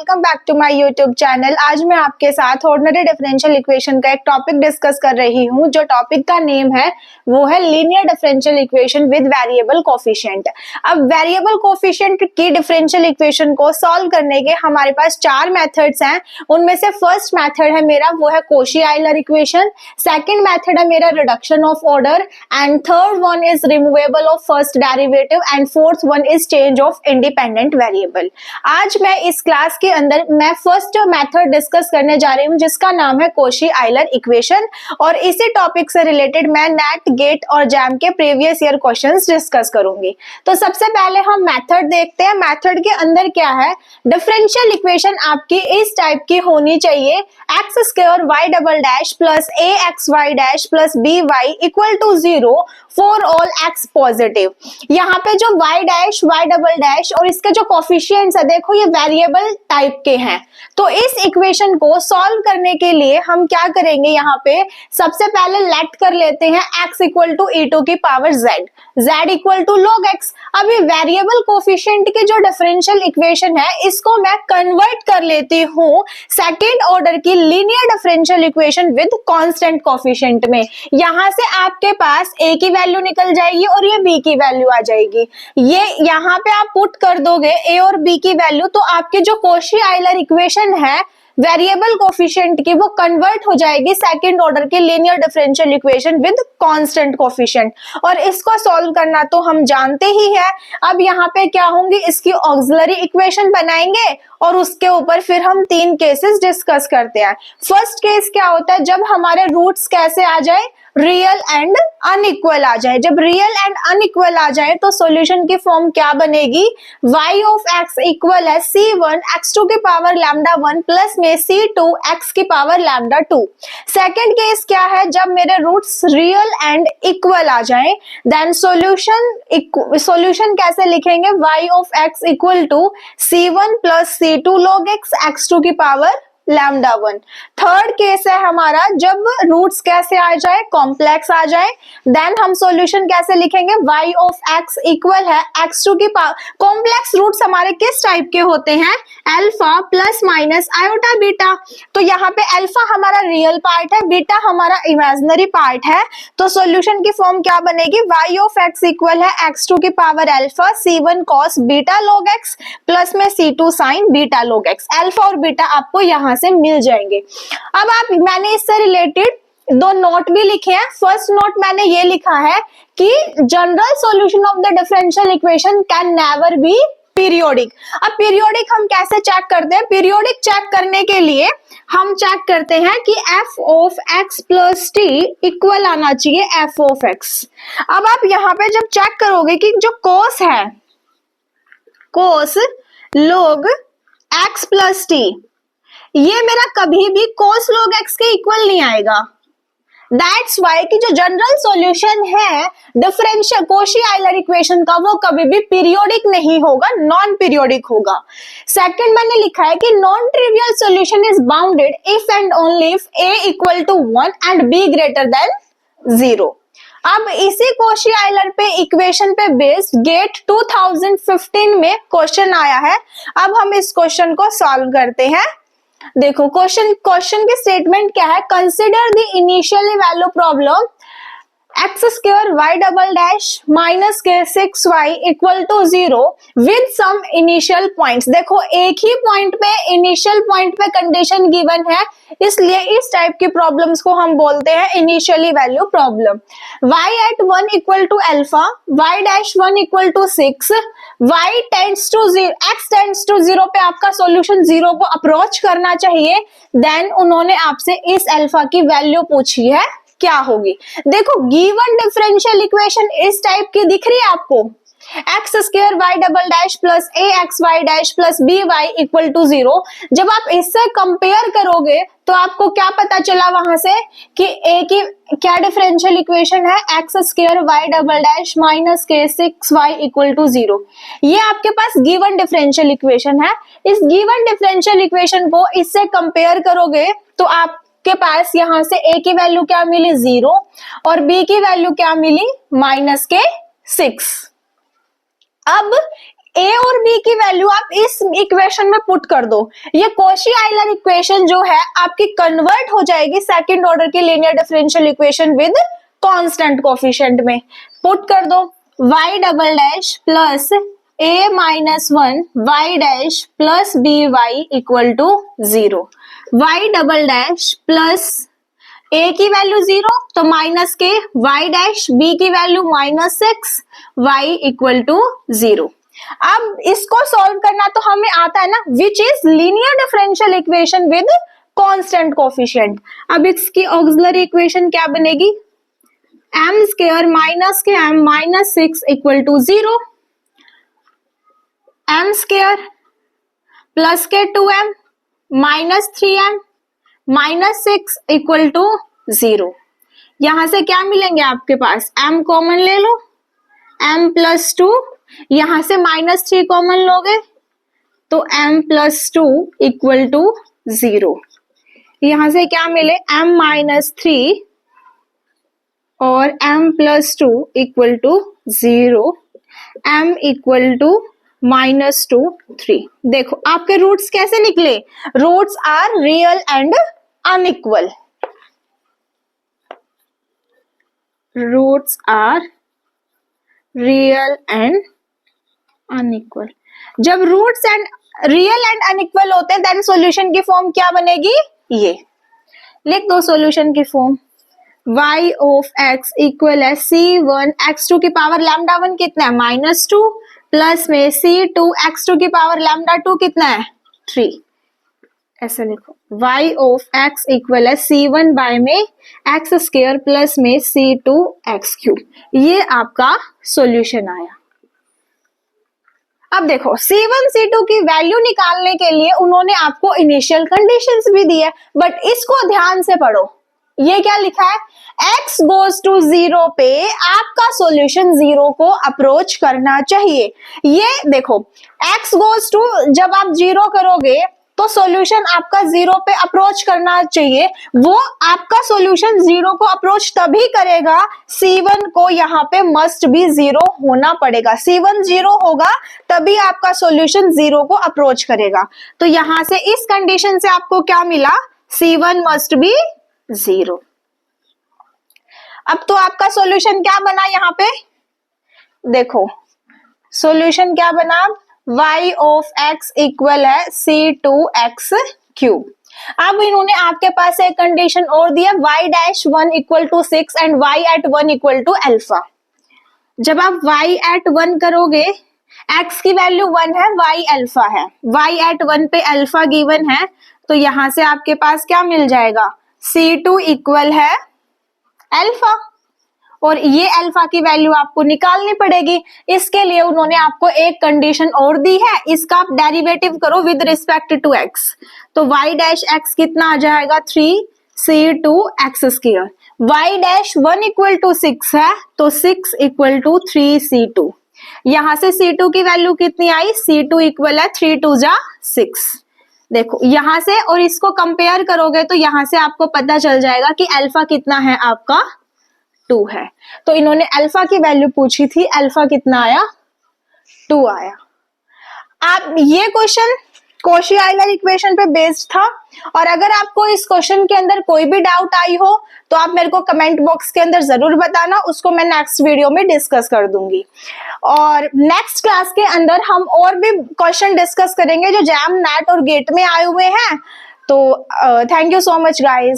Welcome back to my YouTube channel. आज मैं आपके साथ ऑर्डिनरी डिफरेंशियल इक्वेशन का एक टॉपिक डिस्कस कर रही हूँ। जो टॉपिक का नेम है वो है linear differential equation with variable coefficient. अब वेरिएबल कोफिशिएंट की डिफरेंशियल इक्वेशन को सॉल्व करने के हमारे पास चार मेथड्स हैं। उनमें से फर्स्ट मेथड है मेरा वो है कॉशी-आइलर इक्वेशन, सेकंड मेथड है मेरा reduction of order and third one is removable of first derivative and fourth one is change of independent variable. आज मैं इस क्लास के अंदर मैं फर्स्ट मेथड डिस्कस करने जा रही हूँ जिसका नाम है कॉशी-आइलर इक्वेशन, और इसी टॉपिक से रिलेटेड मैं नेट, गेट और जैम के प्रीवियस ईयर क्वेश्चंस डिस्कस करूंगी। तो सबसे पहले हम मेथड देखते हैं। मेथड के अंदर क्या है, डिफरेंशियल इक्वेशन आपकी इस टाइप की होनी चाहिए, x square y double dash plus a x y dash plus b y equal to 0 for all x positive. यहाँ पे जो y dash, y double dash और इसके जो कोफिशिएंट्स है देखो ये वेरिएबल टाइप के हैं। तो इस इक्वेशन को सॉल्व करने के लिए हम क्या करेंगे, यहाँ पे सबसे पहले लेट कर लेते हैं x equal to e to की power z, z equal to log x। अब ये वेरिएबल कोफिशिएंट की जो डिफरेंशियल इक्वेशन है इसको मैं कन्वर्ट कर लेती हूँ सेकेंड ऑर्डर की linear differential equation with constant coefficient में। यहाँ से आपके पास a की वैल्यू निकल जाएगी और ये b की वैल्यू आ जाएगी। ये यहाँ पे आप पुट कर दोगे a और b की वैल्यू, तो आपकी जो कॉशी-आइलर इक्वेशन है वेरिएबल कोफिशिएंट की वो कन्वर्ट हो जाएगी सेकंड ऑर्डर की linear differential equation with constant coefficient. और इसको सॉल्व करना तो हम जानते ही है। अब यहाँ पे क्या होंगी, इसकी ऑक्सिलरी इक्वेशन बनाएंगे और उसके ऊपर फिर हम तीन केसेस डिस्कस करते हैं। फर्स्ट केस क्या होता है, जब हमारे रूट्स कैसे आ जाए, रियल एंड अनइक्वल आ जाए। जब रियल एंड अनइक्वल आ जाए तो सॉल्यूशन की फॉर्म क्या बनेगी, y ऑफ x इक्वल है c1 x2 की पावर लैम्डा 1 प्लस में c2 x की पावर लैम्डा 2। सेकंड केस क्या है, जब मेरे रूट्स रियल एंड इक्वल आ जाए देन सॉल्यूशन कैसे लिखेंगे, y of x equal to c1 plus c2 log x x2 की पावर लैम्डा 1। थर्ड केस है हमारा, जब रूट्स कैसे आ जाए, कॉम्प्लेक्स आ जाए, देन हम सॉल्यूशन कैसे लिखेंगे, y ऑफ x इक्वल है x2 की पावर। कॉम्प्लेक्स रूट्स हमारे किस टाइप के होते हैं, alpha plus minus iota beta. तो यहाँ पे अल्फा हमारा रियल पार्ट है, बीटा हमारा इमेजिनरी पार्ट है। तो सॉल्यूशन की फॉर्म क्या बनेगी, y ऑफ x इक्वल है x2 की power alpha c1 cos beta log x plus में c2 sin beta log x। Alpha और बीटा आपको यहाँ से मिल जाएंगे। अब मैंने इससे रिलेटेड दो नोट भी लिखे हैं। फर्स्ट नोट मैंने ये लिखा है कि general solution of the differential equation can never be periodic. अब पीरियोडिक हम कैसे चेक करते हैं, पीरियोडिक चेक करने के लिए हम चेक करते हैं कि f of x plus t equal आना चाहिए f ऑफ x। अब आप यहाँ पे जब चेक करोगे कि जो cos है, cos log x plus t, ये मेरा कभी भी cos log x के इक्वल नहीं आएगा। दैट्स वाई कि जो जनरल सॉल्यूशन है डिफरेंशियल कॉशी-आइलर इक्वेशन का वो कभी भी पीरियोडिक नहीं होगा, नॉन पीरियोडिक होगा। सेकंड मैंने लिखा है कि non trivial solution is bounded if and only if a equal to 1 and b greater than 0। अब इसी कॉशी-आइलर पे इक्वेशन पे बेस्ड गेट 2015 में क्वेश्चन आया है। अब हम इस क्वेश्चन को सॉल्व करते हैं। देखो क्वेश्चन की स्टेटमेंट क्या है, consider the initially value problem x square y double dash minus के 6y equal to 0 with some initial points. देखो एक ही पॉइंट पे, इनिशियल पॉइंट पे कंडीशन गिवन है, इसलिए इस टाइप की प्रॉब्लम्स को हम बोलते हैं initially value problem. y at 1 equal to alpha, y dash 1 equal to 6, y tends to 0, x tends to 0 पे आपका सॉल्यूशन 0 को अप्रोच करना चाहिए। देन उन्होंने आपसे इस अल्फा की वैल्यू पूछी है क्या होगी। देखो गिवन डिफरेंशियल इक्वेशन इस टाइप की दिख रही है आपको, x square y double dash plus a x y dash plus b y equal to 0। जब आप इससे कंपेयर करोगे तो आपको क्या पता चला वहां से कि ए की क्या डिफरेंशियल इक्वेशन है, x square y double dash minus के 6y इक्वल टू 0। ये आपके पास गिवन डिफरेंशियल इक्वेशन है। इस गिवन डिफरेंशियल इक्वेशन को इससे कंपेयर करोगे तो आप के पास यहाँ से a की वैल्यू क्या मिली 0 और b की वैल्यू क्या मिली -6। अब ए और बी की वैल्यू आप इस इक्वेशन में पुट कर दो, ये कॉशी आइलर इक्वेशन जो है आपकी कन्वर्ट हो जाएगी सेकंड ऑर्डर की linear differential equation with constant coefficient में। पुट कर दो y double dash plus a minus 1 y dash plus b y equal to 0, y double dash plus a की वैल्यू 0 तो माइनस के, y डैश b की value minus 6 y equal to 0। अब इसको सॉल्व करना तो हमें आता है ना, which is linear differential equation with constant coefficient. अब इसकी ऑक्सिलरी इक्वेशन क्या बनेगी, m स्क्वायर माइनस के m minus 6 equal to 0, m square plus के 2m minus 3m minus 6 equal to 0। यहां से क्या मिलेंगे आपके पास, m कॉमन ले लो, m प्लस 2, यहां से माइनस 3 कॉमन लोगे तो m प्लस 2 इक्वल टू 0। यहां से क्या मिले, m माइनस 3 और m plus 2 equal to 0, m equal to minus 2 3। देखो आपके रूट्स कैसे निकले, roots are real and unequal, roots are real and unequal. जब roots and real and unequal होते हैं देन सॉल्यूशन की फॉर्म क्या बनेगी, ये लिख दो सॉल्यूशन की form, y of x equal है c1 x2 की पावर लैम्डा 1 कितना है माइनस 2 प्लस में c2 x2 की पावर लैम्डा 2 कितना है 3। ऐसे लिखो y ऑफ x इक्वल है c1 बाय में x स्क्वायर प्लस में c2 x क्यूब। ये आपका सॉल्यूशन आया। अब देखो C1 C2 की वैल्यू निकालने के लिए उन्होंने आपको इनिशियल कंडीशंस भी दी है, बट इसको ध्यान से पढ़ो। ये क्या लिखा है, x गोज टू 0 पे आपका सॉल्यूशन 0 को अप्रोच करना चाहिए। ये देखो x गोज टू, जब आप 0 करोगे तो सॉल्यूशन आपका 0 पे अप्रोच करना चाहिए। वो आपका सॉल्यूशन 0 को अप्रोच तभी करेगा, C1 को यहाँ पे मस्ट भी 0 होना पड़ेगा। C1 0 होगा तभी आपका सॉल्यूशन 0 को अप्रोच करेगा। तो यहां से इस कंडीशन से आपको क्या मिला, C1 मस्ट बी 0। अब तो आपका सॉल्यूशन क्या बना, यहाँ पे देखो सॉल्यूशन क्या बना, y ऑफ x इक्वल है c2x क्यूब। अब इन्होंने आपके पास एक कंडीशन और दिया, y dash 1 equal to 6 and y at 1 equal to alpha. जब आप y एट 1 करोगे, x की वैल्यू 1 है, y अल्फा है, y एट 1 पे अल्फा गिवन है, तो यहां से आपके पास क्या मिल जाएगा, c2 इक्वल है अल्फा, और ये अल्फा की वैल्यू आपको निकालनी पड़ेगी। इसके लिए उन्होंने आपको एक कंडीशन और दी है, इसका आप डेरिवेटिव करो विद रिस्पेक्ट टू x। तो y डैश x कितना आ जाएगा, 3c2x square. y dash 1 equal to 6 है तो 6 इक्वल टू 3c2। यहां से c2 की वैल्यू कितनी आई, c2 इक्वल है 3 2 जा 6। देखो यहां से और इसको कंपेयर करोगे तो यहां से आपको पता चल जाएगा कि अल्फा कितना है आपका 2 है। तो इन्होंने अल्फा की वैल्यू पूछी थी, अल्फा कितना आया, 2 आया। आप ये क्वेश्चन कॉशी आइलर इक्वेशन पे बेस्ड था, और अगर आपको इस क्वेश्चन के अंदर कोई भी डाउट आई हो तो आप मेरे को कमेंट बॉक्स के अंदर जरूर बताना, उसको मैं नेक्स्ट वीडियो में डिस्कस कर दूंगी। और नेक्स्ट क्लास के अंदर हम और भी क्वेश्चन डिस्कस करेंगे जो जैम नेट और गेट में आए हुए हैं। तो thank you so much guys.